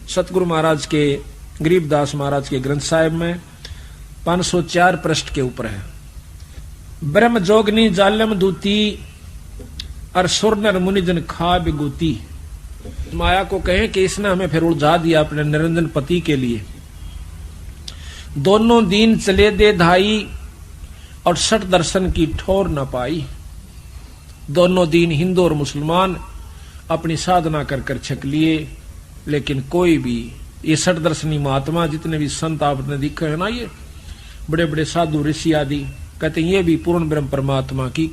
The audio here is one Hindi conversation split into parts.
सतगुरु महाराज के गरीबदास महाराज के ग्रंथ साहिब में 504 पृष्ठ के ऊपर है। ब्रह्म जोगनी जालम दूती और सुर नर मुनिजन खा बिगूती। माया को कहें कि इसने हमें फिर उलझा दिया अपने निरंजन पति के लिए। दोनों दीन चले दे धाई और सठ दर्शन की ठोर न पाई। दोनों दीन हिंदू और मुसलमान अपनी साधना कर कर छक लिए, लेकिन कोई भी ये सठ दर्शनी महात्मा जितने भी संत आपने दिखे है ना, ये बड़े बड़े साधु ऋषि आदि, कहते हैं ये भी पूर्ण ब्रह्म परमात्मा की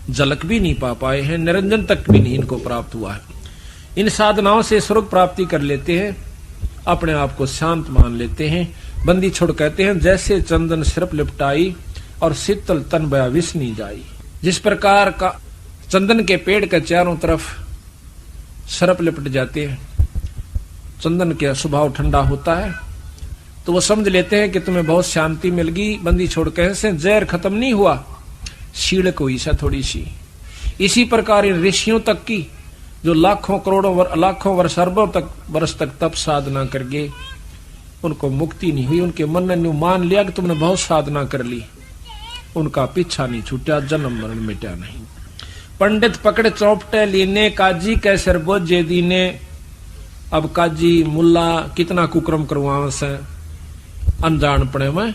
झलक भी नहीं पा पाए हैं, निरंजन तक भी नहीं इनको प्राप्त हुआ है। इन साधनाओं से स्वर्ग प्राप्ति कर लेते हैं, अपने आप को शांत मान लेते हैं। बंदी छोड़ कहते हैं जैसे चंदन सिर्फ लिपटाई और शीतल तन बया विष नहीं जाई। जिस प्रकार का चंदन के पेड़ के चारों तरफ सरप लिपट जाते हैं, चंदन का स्वभाव ठंडा होता है, तो वो समझ लेते हैं कि तुम्हें बहुत शांति मिल गई। बंदी छोड़ कहे से जहर खत्म नहीं हुआ, शीड़क हुई सा थोड़ी सी। इसी प्रकार इन ऋषियों तक की जो लाखों करोड़ों लाखों वर्ष अरबों तक वर्ष तक तप साधना करके उनको मुक्ति नहीं हुई, उनके मन ने मान लिया कि तुमने बहुत साधना कर ली, उनका पीछा नहीं छूटा, जन्म मरण मिटा नहीं। पंडित पकड़ चौपटे लीने काजी कैसर बोझे दीने। अब काजी मुल्ला कितना कुकर्म करवावे से अनजान पड़े में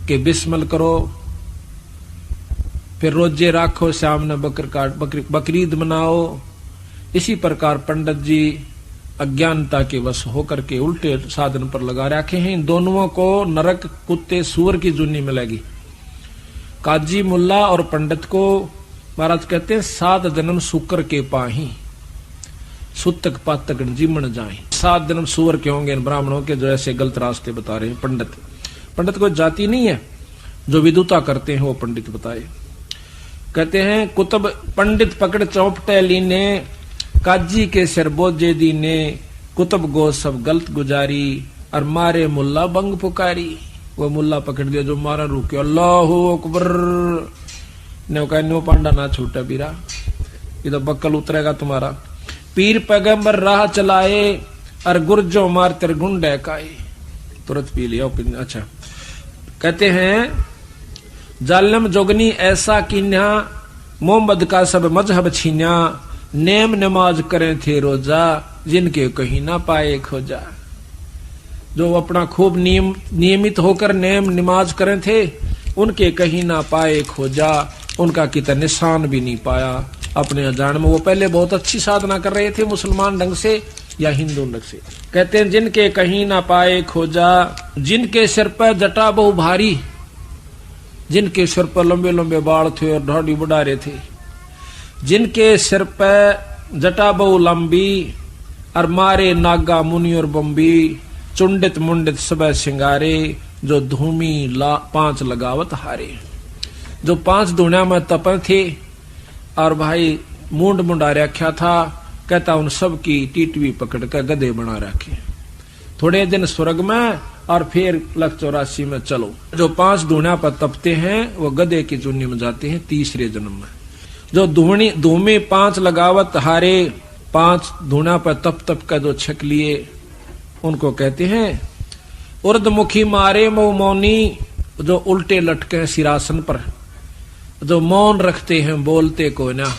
कि बिस्मिल करो, फिर रोजे राखो, शाम ने बकरीद मनाओ। इसी प्रकार पंडित जी अज्ञानता के वश होकर के उल्टे साधन पर लगा रखे हैं। इन दोनों को नरक कुत्ते सूअर की जुन्नी मिलेगी। काजी मुल्ला और पंडित को महाराज कहते हैं 7 जन्म शुक्र के पाही, सुतक पातक जीमन जाए। 7 जन्म सूअर के होंगे इन ब्राह्मणों के जो ऐसे गलत रास्ते बता रहे हैं। पंडित कोई जाति नहीं है, जो विदुता करते हैं वो पंडित बताए। कहते हैं कुतुब पंडित पकड़ चौपटे लीने काजी के सिर बोझे दीने। कुतुब गो सब गलत गुजारी और मारे मुल्ला बंग पुकारी। वो मुल्ला पकड़ दिया जो मारा रुके, अल्लाह अकबर ने कहा न्यू पांडा ना छूटा बीरा, ये तो बक्कल उतरेगा तुम्हारा। पीर पैगंबर राह चलाए और गुर्जो मार तेरे गुंडे काए। तुरंत पी लिया। अच्छा कहते हैं जालम जोगनी ऐसा किन्या, मोहम्मद का सब मजहब छीन्या। नेम नमाज करें थे रोजा, जिनके कहीं ना पाए खोजा। जो अपना खूब नियमित होकर नेम नमाज करें थे, उनके कहीं ना पाए खोजा। उनका कितना निशान भी नहीं पाया अपने अजान में। वो पहले बहुत अच्छी साधना कर रहे थे मुसलमान ढंग से या हिंदू ढंग से। कहते हैं जिनके कहीं ना पाए खोजा, जिनके सिर पर जटा बहु भारी। जिनके सिर पर लंबे लंबे बाल थे और ढाडी बुढ़ारे थे, जिनके सिर पर जटा बहु लंबी और मारे नागा मुनि और बम्बी। चुंडित मुंडित सब सिंगारे, जो धूमी 5 लगावत हारे। जो 5 धुनिया में तपन थे और भाई मुंड मुंडा रखा था। कहता उन सब की टीटवी पकड़ कर गधे बना रखे। थोड़े दिन स्वर्ग में और फिर 184 में चलो। जो 5 धुनिया पर तपते हैं वो गधे की चुन्नी में जाते हैं तीसरे जन्म में। जो धूमी 5 लगावत हारे, 5 धुनिया पर तप तप का जो छक लिए, उनको कहते हैं उर्दमुखी मारे मऊ मौनी। जो उल्टे लटके सिरासन पर, जो मौन रखते हैं बोलते को ना।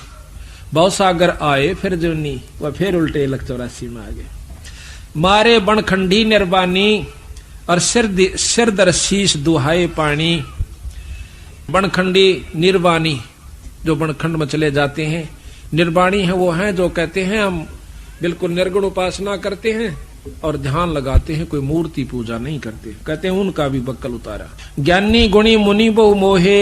बहुत सागर आए फिर जोनी, वह फिर उल्टे 184 में आ गए। मारे बनखंडी निर्वाणी और सिर दर शीश दुहाए पानी। बनखंडी निर्वाणी, जो बनखंड में चले जाते हैं। निर्वाणी है वो हैं जो कहते हैं हम बिल्कुल निर्गुण उपासना करते हैं और ध्यान लगाते हैं, कोई मूर्ति पूजा नहीं करते। कहते हैं उनका भी बक्कल उतारा। ज्ञानी गुणी मुनि बहु मोहे,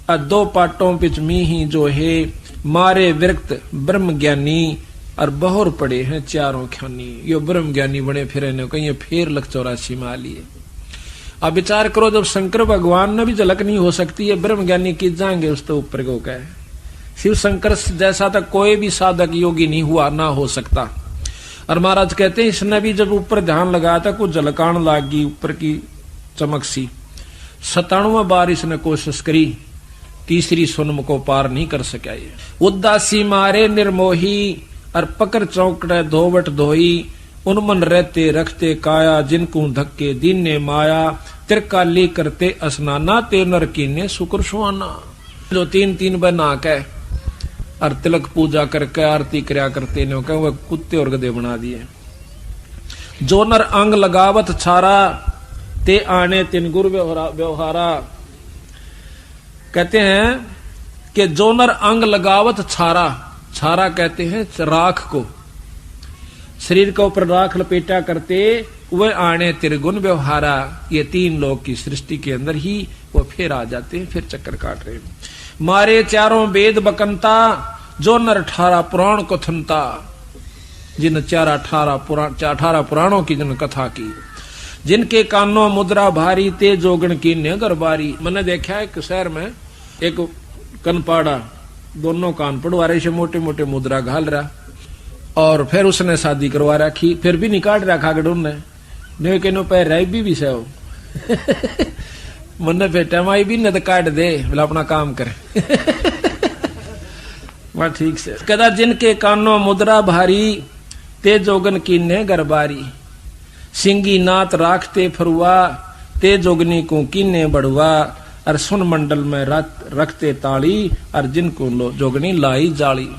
2 पाटों पिच मी ही जो है। मारे विरक्त ब्रह्म ज्ञानी और बहुर पड़े हैं चारों ख्यानी। ये ब्रह्म ज्ञानी बने फिरे ने कहीं फिर 184 में आ लिए। अब विचार करो, जब शंकर भगवान ने भी झलक नहीं हो सकती है, ब्रह्म ज्ञानी की जाएंगे उस तो ऊपर को कहे। शिव शंकर जैसा तक कोई भी साधक योगी नहीं हुआ, ना हो सकता। और महाराज कहते हैं इसने भी जब ऊपर ध्यान लगाया था कुछ झलकान लागी ऊपर की चमक सी। 97 बार इसने कोशिश करी, तीसरी सुनम को पार नहीं कर सका। ये उदासी मारे निर्मोही और पकड़ चौकड़े धोवट धोई। उन मन रहते रखते काया, जिनको धक्के दीने माया, त्रिकाली करते स्नाना, ते नर कीने शुक्र सुहाना। जो 3-3 बार नहा के और तिलक पूजा करके आरती करया करते ने कहे वह कुत्ते और गधे बना दिए। जो नर अंग लगावत छारा, ते आने तिन गुर व्यवहारा। कहते हैं कि जो नर अंग लगावत छारा, छारा कहते हैं राख को, शरीर के ऊपर राख लपेटा करते, वह आने त्रिगुण व्यवहारा। ये 3 लोग की सृष्टि के अंदर ही वो फिर आ जाते हैं, फिर चक्कर काट रहे हैं। मारे 4 वेद बकंता, जो नर 18 पुराण को थनता। जिन 18 पुराणों की जिन कथा की, जिनके कानों मुद्रा भारी, ते जोगण की नेगर बारी। मैंने देखा है एक शहर में एक कनपाड़ा, दोनों कान पड़वारे से मोटे मोटे मुद्रा घाल रहा, और फिर उसने शादी करवा रखी, फिर भी निकाल रखा गडून ने के नो पैर रह भी से हो मन बेटा माई भी न काट दे, बोला अपना काम करे वह ठीक से कहता, जिनके कानों मुद्रा भारी, ते जोगन की ने गरबारी। सिंगी नात राखते फरुआ, ते जोगनी को कीने बढ़वा। और सुन मंडल में रखते ताली, और जिनको लो जोगनी लाई जाली।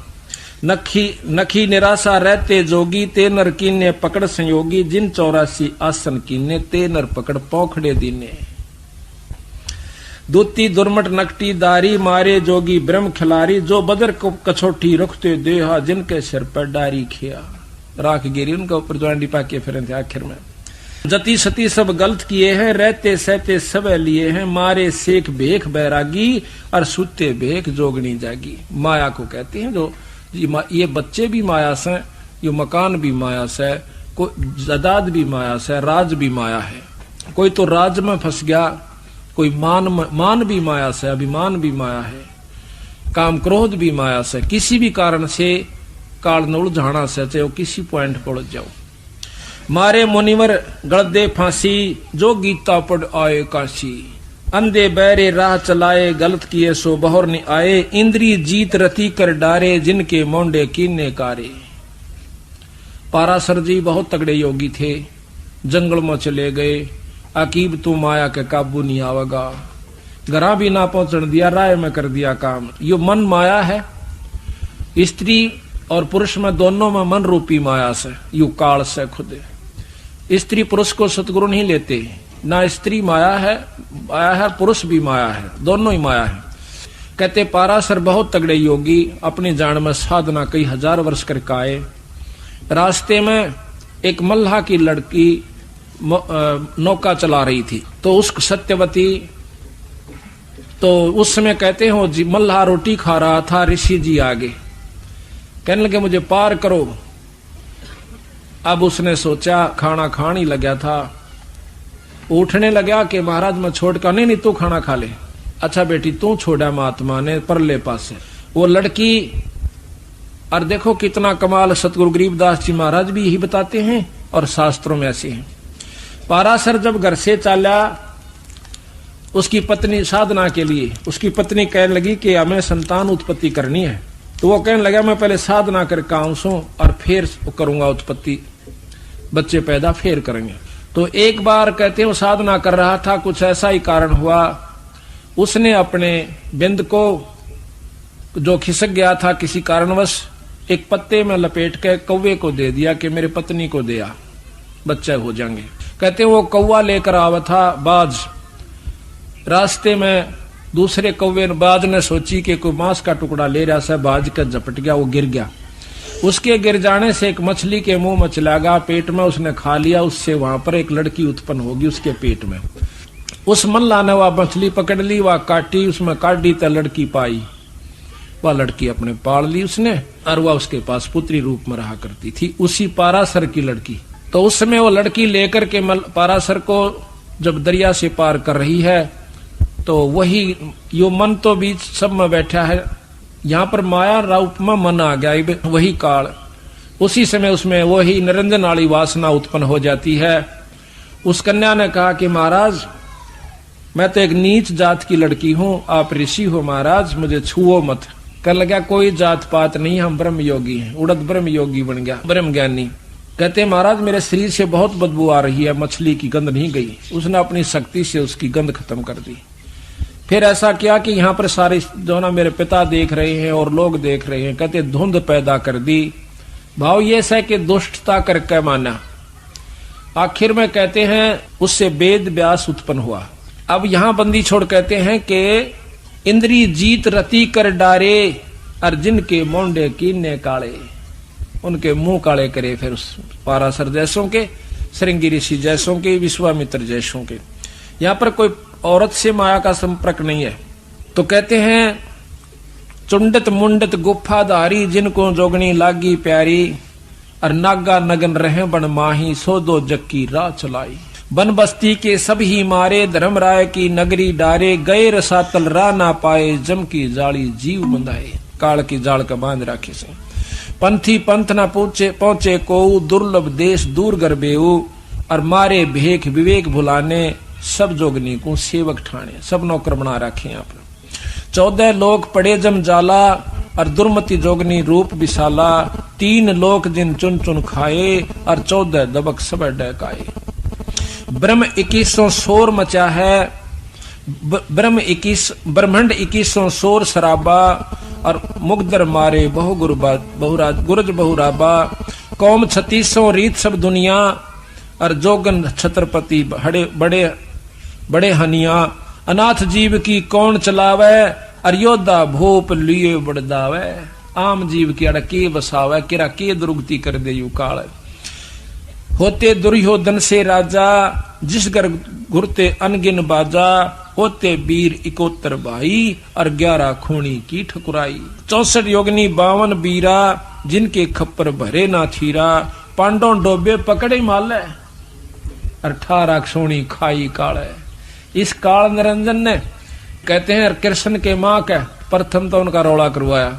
नखी निराशा रहते जोगी, ते नर कीने पकड़ संयोगी। जिन 84 आसन कीने, ते नर पकड़ पौखड़े दीने। दूती दुर्मट नकटी दारी, मारे जोगी ब्रह्म खिलारी। जो बदर को कछोटी रखते देहा, जिनके सिर पर डारी खिया। राख गिरी उनके ऊपर जो पाके फिर थे। आखिर में जति सती सब गलत किए हैं, रहते सहते सब लिए हैं। मारे सेख भेख बैरागी, और सुते भेख जोगनी जागी। माया को कहते हैं जो ये बच्चे भी माया से, ये मकान भी माया से, कोई जायदाद भी माया से, राज भी माया है। कोई तो राज में फंस गया, कोई मान भी माया से, अभिमान भी माया है, काम क्रोध भी माया से। किसी भी कारण से काल न उलझाना से, चाहे किसी पॉइंट पर उलझ जाओ। मारे मुनिवर गलदे फांसी, जो गीता पढ़ आए काशी। अंधे बहरे राह चलाए, गलत किए सो बहर नहीं आए। इंद्री जीत रति कर डारे, जिनके मोंडे कीने कारे। पाराशर जी बहुत तगड़े योगी थे, जंगल में चले गए। अकीब तू माया के काबू नहीं आवेगा, घरा भी ना पहुंचने दिया, राय में कर दिया काम। यो मन माया है। स्त्री और पुरुष में दोनों में मन रूपी माया से, यू काल से खुद। स्त्री पुरुष को सतगुरु नहीं लेते, ना स्त्री माया है पुरुष भी माया है, दोनों ही माया है। कहते पाराशर बहुत तगड़े योगी, अपनी जान में साधना कई हजार वर्ष करके आए। रास्ते में एक मल्लाह की लड़की नौका चला रही थी, तो उस सत्यवती, तो उस समय कहते हो जी मल्लाह रोटी खा रहा था, ऋषि जी आगे कहने लगे मुझे पार करो। अब उसने सोचा, खाना खान ही लगा था, उठने लगा कि महाराज मैं छोड़ कर, नहीं तू खाना खा ले। अच्छा बेटी तू छोड़ा महात्मा ने परले पास। वो लड़की, और देखो कितना कमाल, सतगुरु गरीबदास जी महाराज भी यही बताते हैं और शास्त्रों में ऐसे हैं। पाराशर जब घर से चला, उसकी पत्नी साधना के लिए, उसकी पत्नी कहने लगी कि हमें संतान उत्पत्ति करनी है। तो वो कहने लगा मैं पहले साधना करके आऊं सो और फिर करूंगा उत्पत्ति, बच्चे पैदा फिर करेंगे। तो एक बार कहते हो साधना कर रहा था, कुछ ऐसा ही कारण हुआ, उसने अपने बिंद को जो खिसक गया था किसी कारणवश, एक पत्ते में लपेट के कौवे को दे दिया कि मेरे पत्नी को दिया, बच्चे हो जाएंगे। कहते वो कौवा लेकर आवा था बाज, रास्ते में दूसरे कौवे बाज ने सोची कि कोई मांस का टुकड़ा ले रहा था, बाज का झपट गया, वो गिर गया। उसके गिर जाने से एक मछली के मुंह में चला गया, पेट में उसने खा लिया, उससे वहां पर एक लड़की उत्पन्न होगी उसके पेट में। उस मल्ला ने वह मछली पकड़ ली, वह काटी, उसमें काटी तो लड़की पाई, वह लड़की अपने पाल ली उसने, और वह उसके पास पुत्री रूप में रहा करती थी, उसी पाराशर की लड़की। तो उस समय वो लड़की लेकर के पाराशर को जब दरिया से पार कर रही है, तो वही यो मन तो बीच सब में बैठा है, यहाँ पर माया रूप में मन आ गया, वही काल। उसी समय उसमें वही निरंजन वाली वासना उत्पन्न हो जाती है। उस कन्या ने कहा कि महाराज मैं तो एक नीच जात की लड़की हूँ, आप ऋषि हो महाराज, मुझे छुओ मत। कर लगा कोई जात पात नहीं, हम ब्रह्म योगी हैं। उड़द ब्रह्म योगी बन गया, ब्रह्म ज्ञानी। कहते महाराज मेरे शरीर से बहुत बदबू आ रही है, मछली की गंध नहीं गई। उसने अपनी शक्ति से उसकी गंध खत्म कर दी। फिर ऐसा किया कि यहाँ पर सारे जो ना मेरे पिता देख रहे हैं और लोग देख रहे हैं, कहते धुंध पैदा कर दी। भाव ये है कि दुष्टता करके माना। आखिर में कहते हैं उससे वेद व्यास उत्पन्न हुआ। अब यहाँ बंदी छोड़ कहते हैं कि इंद्री जीत रति कर डारे, अर्जुन के मोंडे कीने काले, उनके मुंह काले करे फिर उस पाराशर जैसों के, श्रृंगी ऋषि जैसों के, विश्वामित्र जैसों के। यहाँ पर कोई औरत से माया का संपर्क नहीं है। तो कहते हैं चुंडत मुंडत गुफाधारी, जिनको जोगनी लागी प्यारी, और नागा नगन रहे बन माही, सो दो जग की राह चलाई। बन बस्ती के सब ही मारे, धर्मराय की नगरी डारे, गए रसातल राह ना पाए, जम की जाली जीव बंधाए। काल की जाल का बांध राखे से पंथी पंथ न पहुंचे को, दुर्लभ देश दूर गरबेऊ, और मारे भेख विवेक भुलाने, सब जोगनी को सेवक ठाणे। सब नौकर बना रखे यहाँ पर। 14 लोक पड़े जम जाला, और दुर्मति जोगनी रूप विशाला, 3 लोक जिन चुन चुन खाए, और 14 दबक सब डकाए। ब्रह्म 21 शोर मचा है, ब्रह्मंड 21 शोर शराबा, और मुगदर मारे गुरज बहुराबा। कौम 36 रीत सब दुनिया, और जोगन छत्रपति बड़े हनिया। अनाथ जीव की कौन चलावे, और योद्धा भूप लिए बड़दावे। आम जीव की अड़के बसावे, किरा के दुर्गति कर दे यू काल। होते दुर्योधन से राजा, जिस घर घुरते अनगिन बाजा, होते वीर 71 भाई, और 11 खूनी की ठकुराई। 64 योगनी 52 बीरा, जिनके खप्पर भरे ना थीरा, पांडव डोबे पकड़े माले, 18 सोनी खाई काल। इस काल निरंजन ने कहते हैं कृष्ण के मां का प्रथम तो उनका रौला करवाया।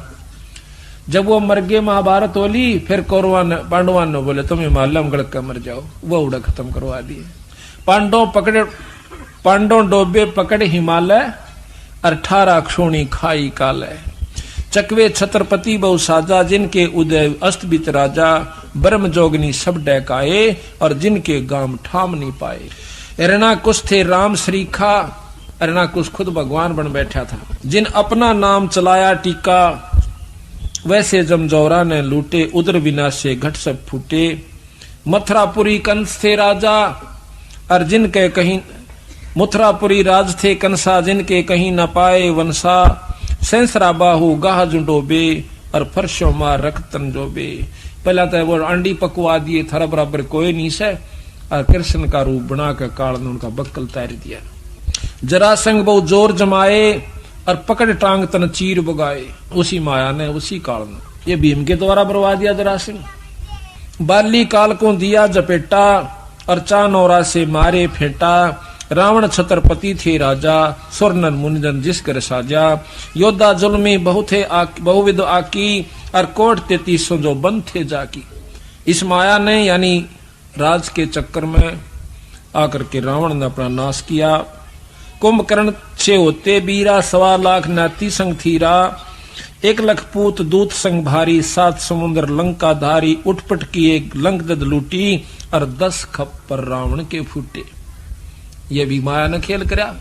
जब वो मर गए महाभारत होली, फिर कौरवान ने पांडवान ने बोले तुम्हें मालूम गड़क कर मर जाओ, वो उड़ा खत्म करवा दिए। पांडव डोबे पकड़े हिमालय, 18 क्षोणी खाई काल। चकवे छत्रपति बहु साजा, जिनके उदय अस्त बीत राजा, ब्रह्म जोगनी सब डैकाए, और जिनके गाम ठाम नहीं पाए। हिरणाकुश थे राम श्रीखा, हिरणाकुश खुद भगवान बन बैठा था। जिन अपना नाम चलाया टीका, वैसे जमजौरा ने लूटे, उदर विनाशे घट सब फूटे। मथुरापुरी कंस थे राजा, और जिनके कहीं मथुरापुरी राज थे कंसा, जिनके कहीं न पाए वंशा। सेंसरा बाहु गाह जुडोबे, और फर्शो मार रखतन जोबे। पहला तो वो अंडी पकवा दिए, थारा बराबर कोई नहीं से, और कृष्ण का रूप बना कर काल ने उनका बक्कल तैर दिया। जरासंग बहु जोर जमाए, और पकड़ टांग तन चीर बगाए। उसी माया ने, उसी काल ने ये भीम के द्वारा बरवा दिया जरासंग। बाली काल को दिया जपेटा, और चानौरा से मारे फेंटा। रावण छत्रपति थे राजा, स्वर्णन मुनिजन जिस कर साजा। योद्धा जुल्मी बहुविध आकी, और कोट 33 जो बंद थे जाकी। इस माया ने यानी राज के चक्कर में आकर के रावण ने अपना नाश किया। कुंभकर्ण से होते बीरा, 1.25 लाख नाती संग थीरा। 1 लाख पूत दूत संग भारी, 7 समुद्र लंका धारी। उठपट किए लंक दद लूटी, और 10 खप्पर रावण के फूटे। ये भी माया ने खेल करा।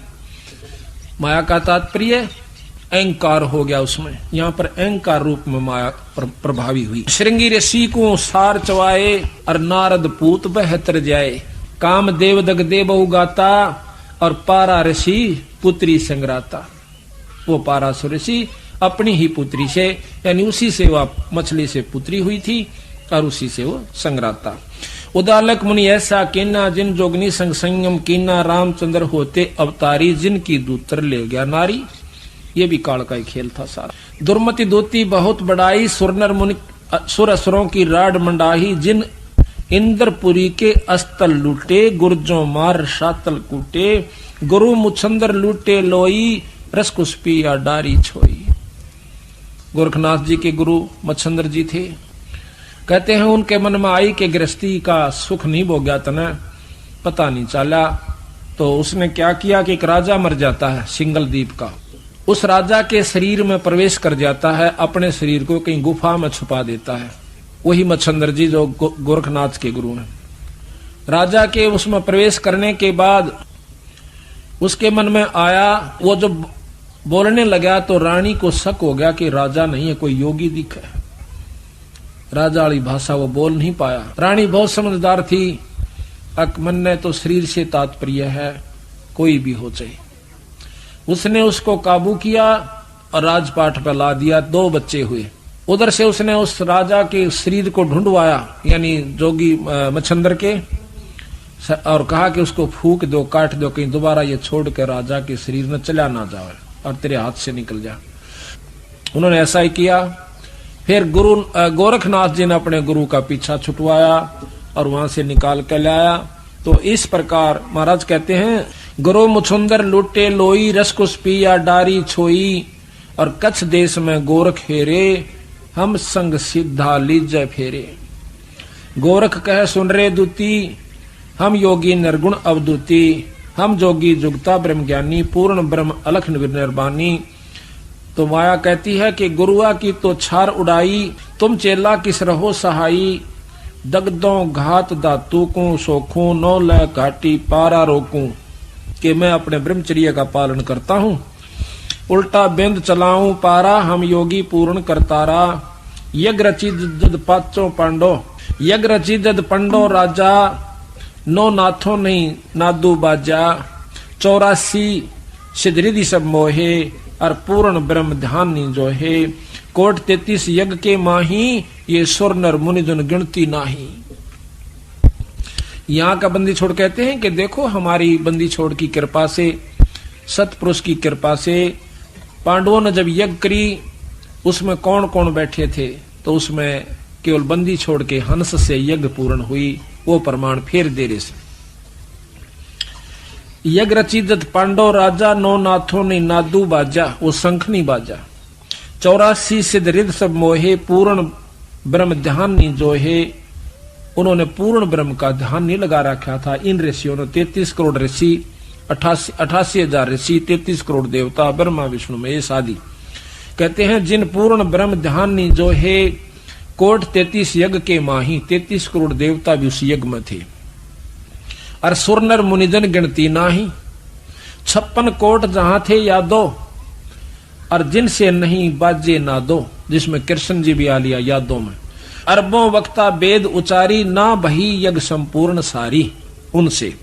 माया का तात्पर्य अहंकार हो गया उसमें। यहाँ पर अहंकार रूप में माया प्रभावी हुई। श्रृंगी ऋषि को सार चवाए, और नारद पूत बहतर जाए। काम देव दग दे बहु गाता, और पारा ऋषि पुत्री संग्राता। वो पाराशुर ऋषि अपनी ही पुत्री से, यानी उसी से वह मछली से पुत्री हुई थी, और उसी से वो संग्राता। उदालक मुनि ऐसा कीना, जिन जोगनी संग संयम कीना। रामचंद्र होते अवतारी, जिनकी दूतर ले गया नारी। ये भी काल का ही खेल था सारा। दुर्मति दूती बहुत बड़ाई, सुरनर मुनि सुर असुरों की राड मंडाही। जिन इंद्रपुरी के अस्तल लूटे, गुर्जों मार शातल कूटे। गुरु मुछंदर लूटे लोई, रसकुस्पी या डारी छोई। गोरखनाथ जी के गुरु मच्छंदर जी थे। कहते हैं उनके मन में आई कि गृहस्थी का सुख नहीं भोग्या तने, पता नहीं चला। तो उसने क्या किया कि एक राजा मर जाता है सिंगलदीप का। उस राजा के शरीर में प्रवेश कर जाता है, अपने शरीर को कहीं गुफा में छुपा देता है। वही मच्छंदर जी जो गोरखनाथ के गुरु हैं। राजा के उसमें प्रवेश करने के बाद उसके मन में आया, वो जब बोलने लगा तो रानी को शक हो गया कि राजा नहीं है, कोई योगी दिखा है। राजा वाली भाषा वो बोल नहीं पाया। रानी बहुत समझदार थी, मन ने तो शरीर से तात्पर्य है, कोई भी हो जाए। उसने उसको काबू किया और राजपाट पर ला दिया। 2 बच्चे हुए। उधर से उसने उस राजा के शरीर को ढूंढवाया, यानी जोगी मच्छंदर के, और कहा कि उसको फूक दो, काट दो, कहीं दोबारा ये छोड़ कर राजा के शरीर में चला ना जाए और तेरे हाथ से निकल जा। उन्होंने ऐसा ही किया। फिर गुरु गोरखनाथ जी ने अपने गुरु का पीछा छुटवाया और वहां से निकाल कर लाया। तो इस प्रकार महाराज कहते हैं, गुरु मुछुंदर लुटे लोई, रसकुस पिया डारी छोई, और कच्छ देश में गोरख हेरे, हम संग सिद्धा लीजय फेरे। गोरख कह सुन रे दूती, हम योगी निर्गुण अवधूति, हम जोगी जुगता ब्रह्म ज्ञानी, पूर्ण ब्रह्म अलख निर्वाणी। तो माया कहती है कि गुरुआ की तो छार उड़ाई, तुम चेला किस रहो सहाई, दगदों घात दातू को सोखूं, नौ लय घाटी पारा रोकूं, कि मैं अपने ब्रह्मचर्य का पालन करता हूँ। उल्टा बिंद चलाऊं पारा, हम योगी पूर्ण करतारा। यज्ञ रची जद पाचों पांडो, यज्ञ रची जद पंडो राजा, नो नाथों नहीं नादू बाजा। 84 सिद्धि सब मोहे, और पूर्ण ब्रह्म ध्यान नी जो है। कोट 33 यज्ञ के माही, ये सुर नर मुनि जन गिनती नाही। यहाँ का बंदी छोड़ कहते हैं कि देखो हमारी बंदी छोड़ की कृपा से, सतपुरुष की कृपा से, पांडवों ने जब यज्ञ करी उसमें कौन कौन बैठे थे, तो उसमें केवल बंदी छोड़ के हंस से यज्ञ पूर्ण हुई। वो प्रमाण फेर दे रहे से। यज्ञ रचित पांडव राजा, नो नाथों ने नादू बाजा, वो शंख नहीं बाजा। 84 सिद्ध रिद्ध सब मोहे, पूर्ण ब्रह्म ध्यान नहीं जो है। उन्होंने पूर्ण ब्रह्म का ध्यान नहीं लगा रखा था। इन ऋषियों ने 33 करोड़ ऋषि, 88,000 ऋषि, 33 करोड़ देवता, ब्रह्मा विष्णु महेश आदि, कहते हैं जिन पूर्ण ब्रह्म ध्यान नहीं जो है। कोट 33 यज्ञ के माही, 33 करोड़ देवता भी उस यज्ञ में थे। और सुरनर मुनिजन गिनती नाही, 56 कोट जहां थे यादो, और जिनसे नहीं बाजे ना दो, जिसमें कृष्ण जी भी आ लिया यादों में। अरबों वक्ता वेद उचारी, ना बही यज्ञ संपूर्ण सारी, उनसे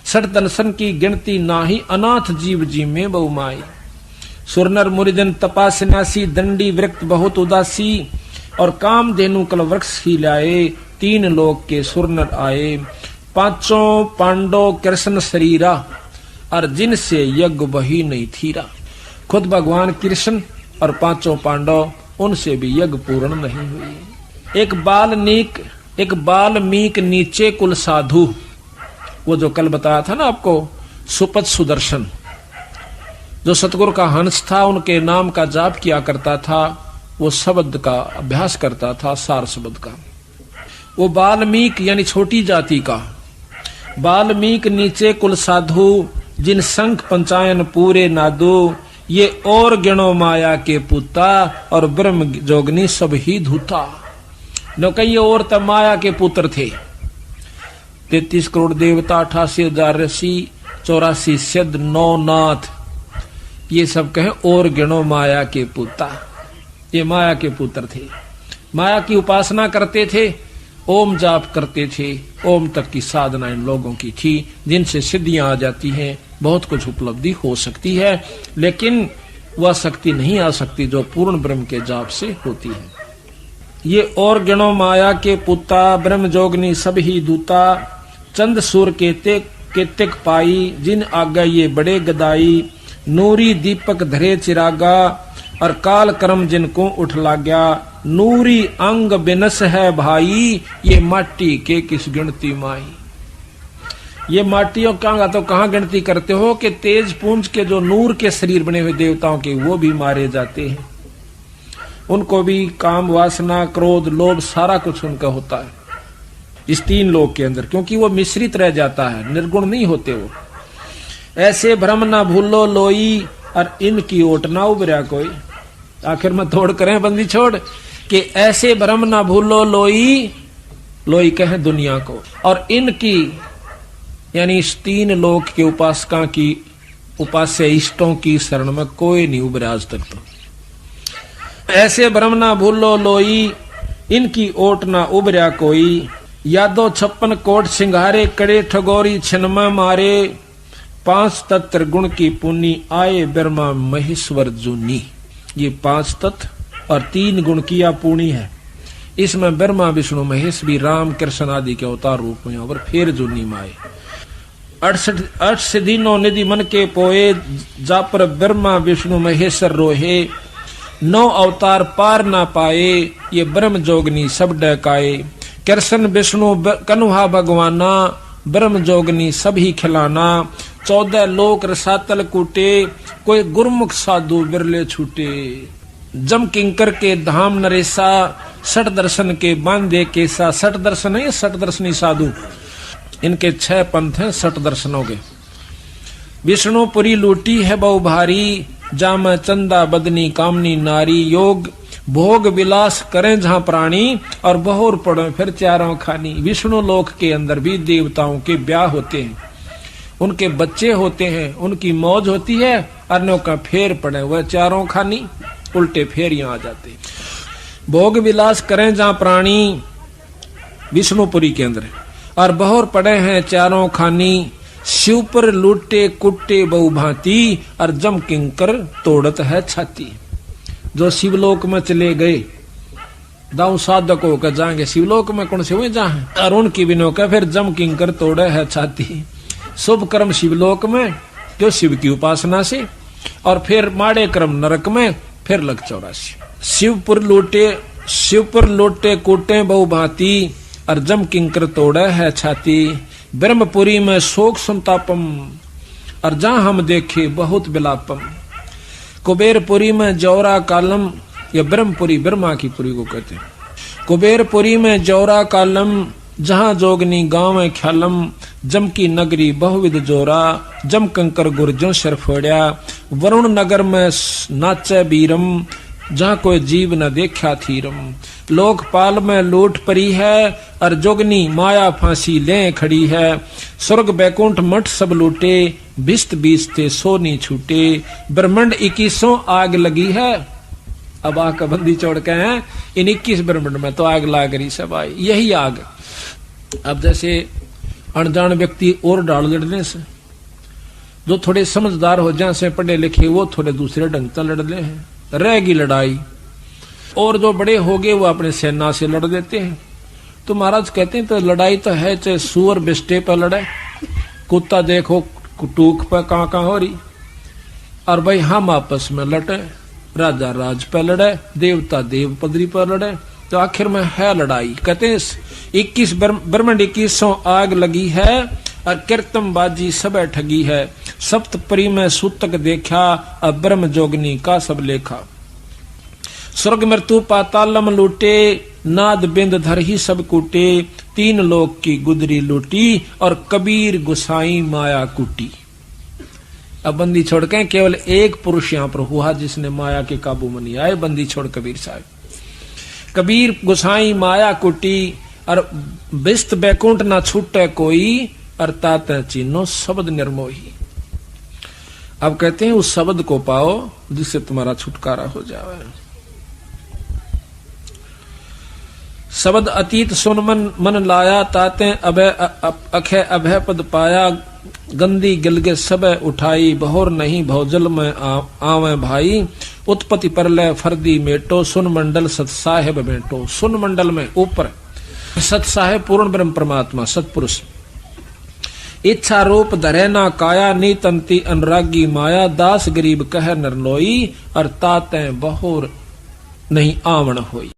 सड़दनसन की गिनती नाही, अनाथ जीव जी में बहुमाई। सुरनर मुनिजन तपा सन्यासी, दंडी वृक्त बहुत उदासी, और काम धेनु कल वृक्ष ही लाए, 3 लोक के सुरनर आए। 5 पांडव कृष्ण शरीरा, और जिनसे यज्ञ वही नहीं थीरा। खुद भगवान कृष्ण और 5 पांडव, उनसे भी यज्ञ पूर्ण नहीं हुई। एक बाल्मीक नीचे कुल साधु, वो जो कल बताया था ना आपको, सुपथ सुदर्शन, जो सतगुरु का हंस था, उनके नाम का जाप किया करता था, वो शब्द का अभ्यास करता था, सार शब्द का। वो बाल्मीक यानी छोटी जाति का। बाल्मीक नीचे कुल साधु, जिन संख पंचायन पूरे नादू, ये और गिणो माया के पुता, और ब्रह्म जोगनी सब ही धूता। न कई और तब माया के पुत्र थे। 33 करोड़ देवता, 88,000 ऋषि, 84 सिद्ध, 9 नाथ, ये सब कहे और गिणो माया के पुता। ये माया के पुत्र थे, माया की उपासना करते थे, ओम जाप करते थे। ओम तक की साधना इन लोगों की थी, जिनसे सिद्धियां आ जाती हैं, बहुत कुछ उपलब्धि हो सकती है, लेकिन वह शक्ति नहीं आ सकती जो पूर्ण ब्रह्म के जाप से होती है। ये और गणों माया के पुता, ब्रह्म जोगनी सब ही दूता, चंद सूर केतिक पाई, जिन आगा ये बड़े गदाई, नूरी दीपक धरे चिरागा, और काल कर्म जिनको उठ लाग्या, नूरी अंग बिनस है भाई, ये माटी के किस गिनती माई। ये माटियों का तो कहाँ गिनती करते हो कि तेज पुंज के जो नूर के शरीर बने हुए देवताओं के, वो भी मारे जाते हैं। उनको भी काम वासना क्रोध लोभ सारा कुछ उनका होता है इस 3 लोक के अंदर, क्योंकि वो मिश्रित रह जाता है, निर्गुण नहीं होते वो। ऐसे भ्रम ना भूलो लोई, और इनकी ओट ना उबरा कोई। आखिर में तोड़ करें बंदी छोड़, कि ऐसे भ्रम ना भूलो लोई, लोई कहे दुनिया को, और इनकी यानी इस तीन लोक के उपासका की उपास्य इष्टों की शरण में कोई नहीं उबरा आज तक। तो ऐसे भ्रम ना भूलो लोई, इनकी ओट ना उबरा कोई। यादो 56 कोट सिंघारे, करे ठगोरी छिनमा मारे। 5 तत्व गुण की पुनी, आए ब्रह्मा महेश्वर जूनी। ये 5 तत्व और 3 गुण की पुणी है। इसमें ब्रह्मा विष्णु महेश भी राम कृष्ण आदि के अवतार रूप में और फिर जूनी माए। 68 दिनों निधि मन के पोए, जा पर ब्रह्मा विष्णु महेश्वर रोहे। 9 अवतार पार ना पाए, ये ब्रह्म जोगनी सब डकाए। कृष्ण विष्णु कन्हा भगवाना, ब्रह्म जोगनी सभी खिलाना। 14 लोक रसातल कूटे, कोई गुरमुख साधु बिरले छूटे। जम किंकर के धाम नरेसा, 60 दर्शन के बांधे केसा। 60 दर्शन है, 60 दर्शनी साधु, इनके 6 पंथ हैं 60 दर्शनों के। विष्णुपुरी लूटी है बहु भारी, जाम चंदा बदनी कामनी नारी। योग भोग विलास करें जहां प्राणी, और बहुर पड़े फिर चारों खानी। विष्णु लोक के अंदर भी देवताओं के ब्याह होते हैं, उनके बच्चे होते हैं, उनकी मौज होती है। अन्यों का फेर पड़े वह चारों खानी, उल्टे फेर यहां आ जाते। भोग विलास करें जहां प्राणी, विष्णुपुरी के अंदर, और बहुर पड़े हैं चारों खानी। शिव पर लूटे कुट्टे बहु भांति, और जम किंकर तोड़त है छाती। जो शिवलोक में चले गए, दाऊ साधक होकर जाएंगे शिवलोक में, कौन से हुए जहां, और उनकी बिनो का फिर जम किंकर तोड़े है छाती। शुभ कर्म शिवलोक में जो शिव की उपासना से, और फिर माड़े कर्म नरक में, फिर लग 84। शिवपुर लोटे कूटे बहु भांति, और जम किंकर तोड़े है छाती। ब्रह्मपुरी में शोक संतापम, और जहां हम देखे बहुत विलापम। कुबेरपुरी में जौरा कालम, या ब्रह्मपुरी ब्रह्मा की पुरी को कहते हैं। कुबेरपुरी में जौरा कालम, जहां जोगनी गांव है ख्यालम। जम की नगरी बहुविध जोरा, जम कंकर गुर्जों सिर फोड़िया। वरुण नगर में नाचे बीरम, जहां कोई जीव न देखा थीरम। लोकपाल में लूट परी है, और जोगनी माया फांसी ले खड़ी है। स्वर्ग बैकुंठ मठ सब लूटे, बिस्त बीसते सोनी छूटे। ब्रह्मंड 21 आग लगी है। अब आग का बंदी छोड़ के हैं, इन 21 ब्रह्मंड में तो आग लाग रही सब आई, यही आग। अब जैसे अनजान व्यक्ति और डाल लड़ने से, जो थोड़े समझदार हो जाए से पढ़े लिखे, वो थोड़े दूसरे ढंग से लड़ ले हैं, रहेगी लड़ाई। और जो बड़े हो गए वो अपने सेना से लड़ देते हैं। तो महाराज कहते हैं तो लड़ाई तो है, चाहे सुअर बिस्टे पर लड़े, कुत्ता देखो टूक पर कहाँ हो रही, और भाई हम आपस में लड़े, राजा राज पर लड़े, देवता देव पदरी पर लड़े, तो आखिर में है लड़ाई। कहते हैं 21 ब्रह्मंड 21 आग लगी है, और कीर्तन बाजी सब ठगी है। सप्तपरी में सूतक देखा, अब ब्रह्म जोगनी का सब लेखा। स्वर्ग मृत्यु पातालम लूटे, नाद बिंद धर ही सब कूटे। 3 लोक की गुदरी लूटी, और कबीर गुसाई माया कूटी। अब बंदी छोड़ के केवल एक पुरुष यहाँ पर हुआ जिसने माया के काबू में नहीं आए, बंदी छोड़ कबीर साहब। कबीर गुसाई माया कुटी, और बिस्त बैकुंठ ना छूटे कोई, अर्थात चिन्हो शब्द निर्मोही। अब कहते हैं उस शब्द को पाओ जिससे तुम्हारा छुटकारा हो जाए। शब्द अतीत सुन मन लाया, ताते अभय अखय अभय पद पाया। गंदी गिलगे सब उठाई, बहुर नहीं भौजल में आवे भाई। उत्पत्ति परलय फर्दी मेटो, सुन मंडल सत साहेब मेटो। सुन मंडल में ऊपर सत साहेब पूर्ण ब्रह्म परमात्मा सतपुरुष। इच्छा रूप धरे ना काया, नीतंती अनुरागी माया। दास गरीब कह नरलोई, और ताते बहुर नहीं आवण होई।